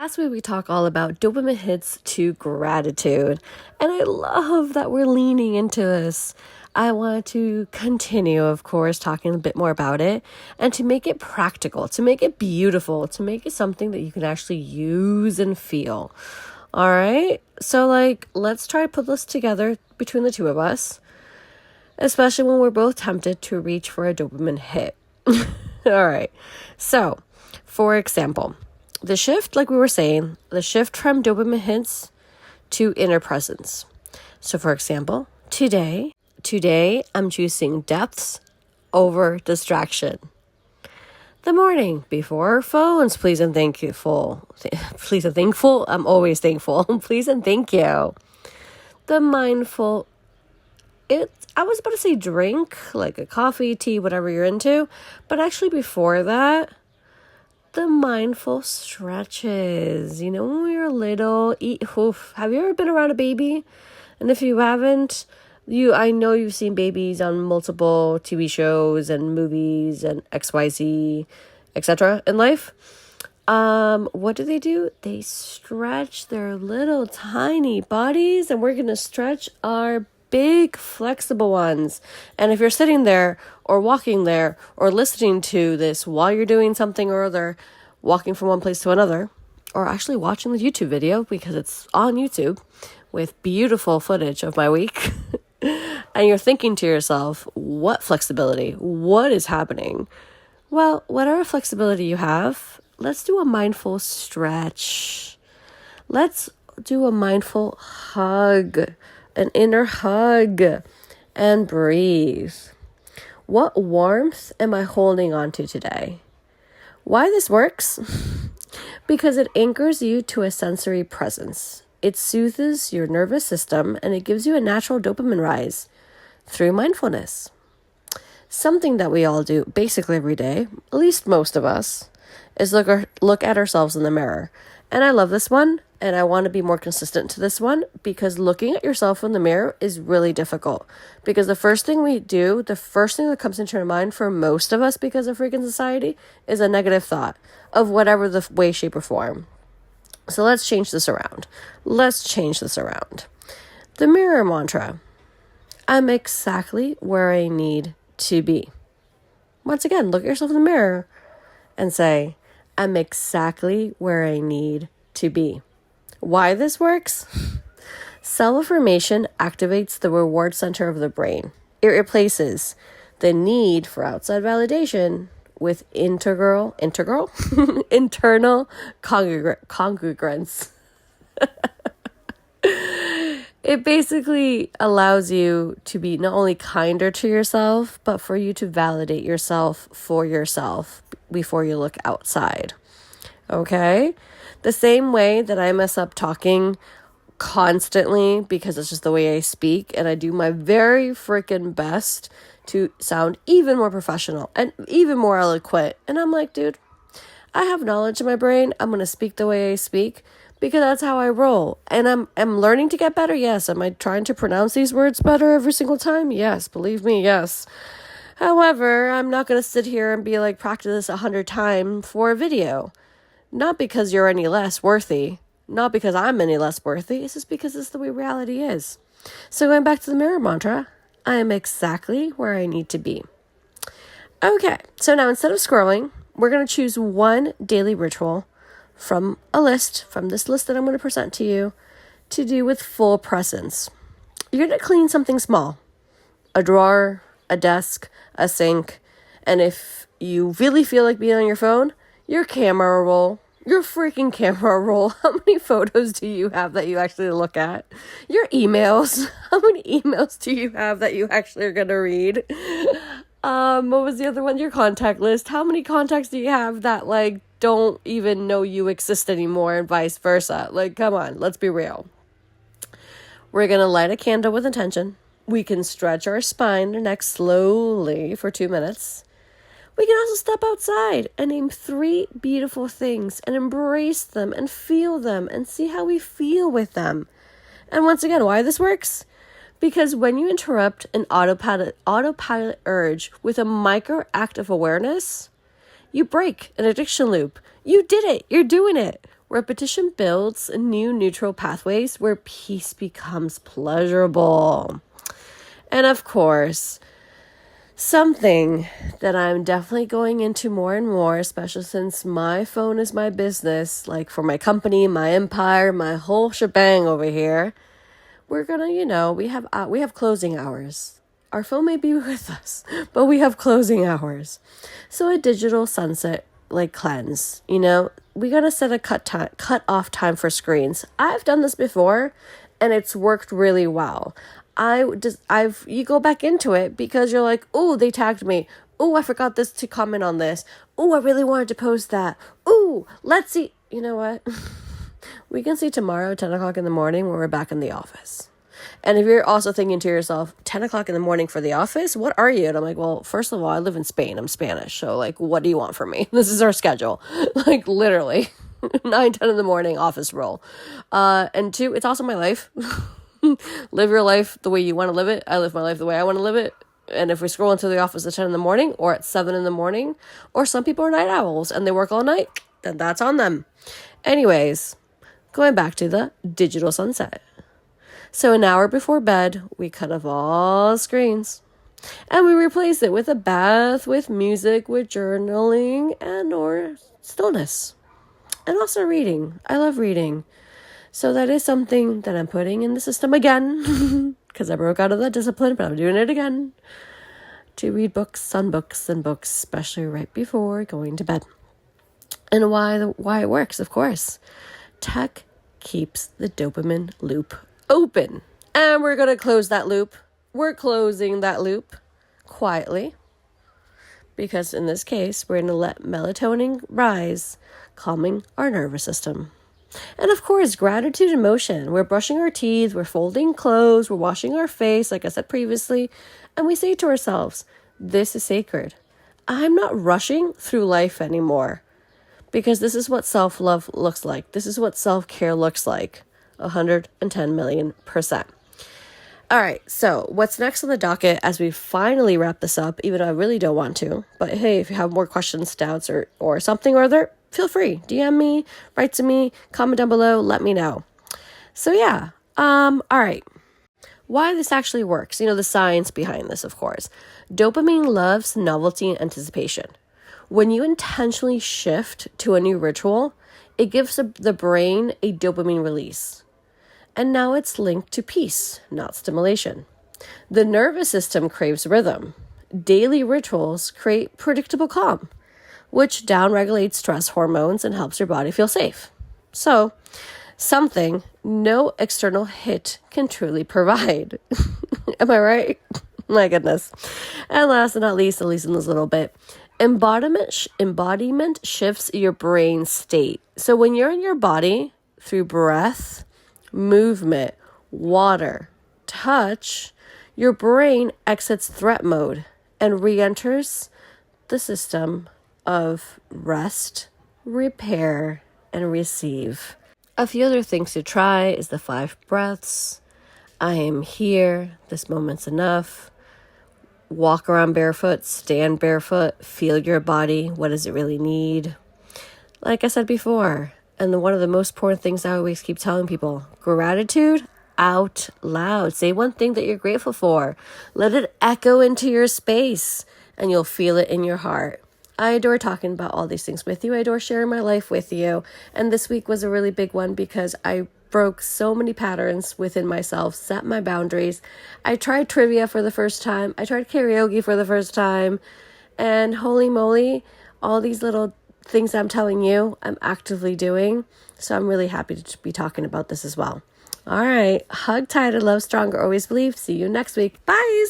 Last week we talked all about dopamine hits to gratitude, and I love that we're leaning into this. I want to continue, of course, talking a bit more about it and to make it practical, to make it beautiful, to make it something that you can actually use and feel. All right? So, let's try to put this together between the two of us, especially when we're both tempted to reach for a dopamine hit. All right. So, for example, the shift, like we were saying, the shift from dopamine hits to inner presence. So for example, today I'm choosing depths over distraction. The morning before our phones, please and thankful. I'm always thankful. Please and thank you. The mindful, I was about to say drink, like a coffee, tea, whatever you're into. But actually before that, the mindful stretches. You know, when we were little, have you ever been around a baby? And if you haven't, I know you've seen babies on multiple TV shows and movies and XYZ, etc. in life. What do? They stretch their little tiny bodies, and we're going to stretch our big flexible ones. And if you're sitting there or walking there or listening to this while you're doing something or other, walking from one place to another, or actually watching the YouTube video because it's on YouTube with beautiful footage of my week, and you're thinking to yourself, what flexibility? What is happening? Well, whatever flexibility you have, let's do a mindful stretch. Let's do a mindful hug. An inner hug, and breathe. What warmth am I holding on to today? Why this works? Because it anchors you to a sensory presence. It soothes your nervous system, and it gives you a natural dopamine rise through mindfulness. Something that we all do basically every day, at least most of us, is look at ourselves in the mirror. And I love this one, and I want to be more consistent to this one, because looking at yourself in the mirror is really difficult. Because the first thing that comes into our mind for most of us because of freaking society is a negative thought of whatever the way, shape, or form. So let's change this around. The mirror mantra. I'm exactly where I need to be. Once again, look at yourself in the mirror and say, I'm exactly where I need to be. Why this works? Self-affirmation activates the reward center of the brain. It replaces the need for outside validation with internal congruence. It basically allows you to be not only kinder to yourself, but for you to validate yourself for yourself before you look outside. Okay? The same way that I mess up talking constantly because it's just the way I speak, and I do my very freaking best to sound even more professional and even more eloquent. And I'm like, dude, I have knowledge in my brain. I'm going to speak the way I speak because that's how I roll. And I'm learning to get better. Yes. Am I trying to pronounce these words better every single time? Yes. Believe me. Yes. However, I'm not going to sit here and be like, practice this 100 times for a video. Not because you're any less worthy. Not because I'm any less worthy. It's just because it's the way reality is. So going back to the mirror mantra, I am exactly where I need to be. Okay, so now instead of scrolling, we're going to choose one daily ritual from this list that I'm going to present to you, to do with full presence. You're going to clean something small, a drawer, a desk, a sink, and if you really feel like being on your phone, your camera roll. Your freaking camera roll. How many photos do you have that you actually look at? Your emails. How many emails do you have that you actually are going to read? What was the other one? Your contact list. How many contacts do you have that don't even know you exist anymore, and vice versa? Come on, let's be real. We're going to light a candle with intention. We can stretch our spine and neck slowly for 2 minutes. We can also step outside and name 3 beautiful things and embrace them and feel them and see how we feel with them. And once again, why this works? Because when you interrupt an autopilot urge with a micro act of awareness, you break an addiction loop. You did it. You're doing it. Repetition builds new neutral pathways where peace becomes pleasurable. And of course, something that I'm definitely going into more and more, especially since my phone is my business, like for my company, my empire, my whole shebang over here, we're gonna, we have closing hours. Our phone may be with us, but we have closing hours. So a digital sunset, like cleanse, we gotta set a cut off time for screens. I've done this before and it's worked really well. You go back into it because you're like, oh, they tagged me. Oh, I forgot to comment on this. Oh, I really wanted to post that. Oh, let's see. You know what? We can see tomorrow, 10 o'clock in the morning, when we're back in the office. And if you're also thinking to yourself, 10 o'clock in the morning for the office, what are you? And I'm like, well, first of all, I live in Spain. I'm Spanish. So like, what do you want from me? This is our schedule. Like literally 9, 10 in the morning, office roll. And 2, it's also my life. Live your life the way you want to live it. I live my life the way I want to live it. And if we scroll into the office at 10 in the morning or at 7 in the morning, or some people are night owls and they work all night, then that's on them. Anyways, going back to the digital sunset. So an hour before bed, we cut off all screens and we replace it with a bath, with music, with journaling, and or stillness. And also reading. I love reading. So that is something that I'm putting in the system again, because I broke out of that discipline, but I'm doing it again, to read books on books and books, especially right before going to bed. And why it works, of course. Tech keeps the dopamine loop open. And we're going to close that loop. We're closing that loop quietly, because in this case, we're going to let melatonin rise, calming our nervous system. And of course, gratitude and motion. We're brushing our teeth, we're folding clothes, we're washing our face, like I said previously, and we say to ourselves, this is sacred. I'm not rushing through life anymore, because this is what self-love looks like. This is what self-care looks like. 110 million %. All right, so what's next on the docket as we finally wrap this up, even though I really don't want to, but hey, if you have more questions, doubts, or something or other, feel free. DM me, write to me, comment down below, let me know. So yeah, all right. Why this actually works, the science behind this, of course. Dopamine loves novelty and anticipation. When you intentionally shift to a new ritual, it gives the brain a dopamine release. And now it's linked to peace, not stimulation. The nervous system craves rhythm. Daily rituals create predictable calm, which downregulates stress hormones and helps your body feel safe. So, something no external hit can truly provide. Am I right? My goodness. And last but not least, at least in this little bit, embodiment shifts your brain state. So when you're in your body through breath, movement, water, touch, your brain exits threat mode and re-enters the system of rest, repair, and receive. A few other things to try is the 5 breaths. I am here. This moment's enough. Walk around barefoot, stand barefoot, feel your body. What does it really need? Like I said before, and one of the most important things I always keep telling people, gratitude out loud. Say one thing that you're grateful for. Let it echo into your space and you'll feel it in your heart. I adore talking about all these things with you. I adore sharing my life with you. And this week was a really big one because I broke so many patterns within myself, set my boundaries. I tried trivia for the first time. I tried karaoke for the first time. And holy moly, all these little things I'm telling you, I'm actively doing. So I'm really happy to be talking about this as well. All right. Hug tight and love stronger. Always believe. See you next week. Bye.